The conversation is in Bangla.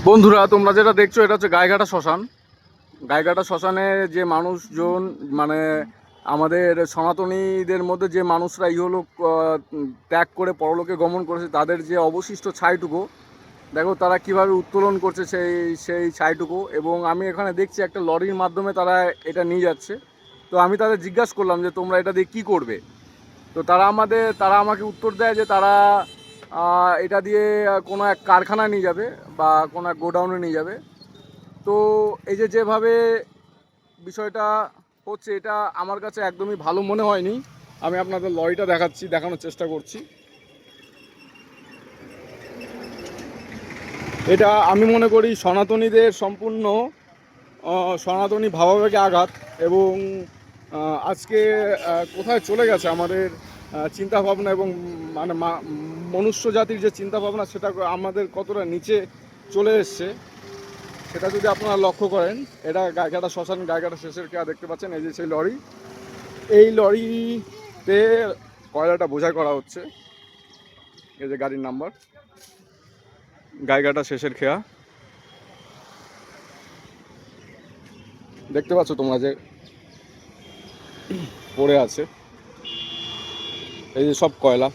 বন্ধুরা, তোমরা যেটা দেখছো এটা হচ্ছে গাইঘাটা শ্মশান। গাইঘাটা শ্মশানে যে মানুষজন, মানে আমাদের সনাতনীদের মধ্যে যে মানুষরা ইহলোক ত্যাগ করে পরলোকে গমন করেছে, তাদের যে অবশিষ্ট ছাইটুকু দেখো তারা কিভাবে উত্তোলন করছে সেই সেই ছাইটুকু। এবং আমি এখানে দেখছি একটা লরির মাধ্যমে তারা এটা নিয়ে যাচ্ছে। তো আমি তাদের জিজ্ঞাসা করলাম যে তোমরা এটা দিয়ে কী করবে। তো তারা আমাকে উত্তর দেয় যে তারা এটা দিয়ে কোনো এক কারখানায় নিয়ে যাবে বা কোনো এক গোডাউনে নিয়ে যাবে। তো এই যে যেভাবে বিষয়টা হচ্ছে, এটা আমার কাছে একদমই ভালো মনে হয়নি। আমি আপনাদের লরিটা দেখানোর চেষ্টা করছি। এটা আমি মনে করি সনাতনীদের সম্পূর্ণ সনাতনী ভাবাবেগে আঘাত। এবং আজকে কোথায় চলে গেছে আমাদের চিন্তাভাবনা, এবং মানে মনুষ্য জাতির যে চিন্তাভাবনা সেটা আমাদের কতটা নিচে চলে এসছে সেটা যদি আপনারা লক্ষ্য করেন। এটা গাইঘাটা শ্মশান, গাইঘাটা শেষের খেয়া দেখতে পাচ্ছেন। এই যে সেই লরি, এই লরিতে কয়লাটা বোঝাই করা হচ্ছে। এই যে গাড়ির নাম্বার, গাইঘাটা শেষের খেয়া দেখতে পাচ্ছ তোমরা যে পড়ে আছে। এই যে সব কয়লা।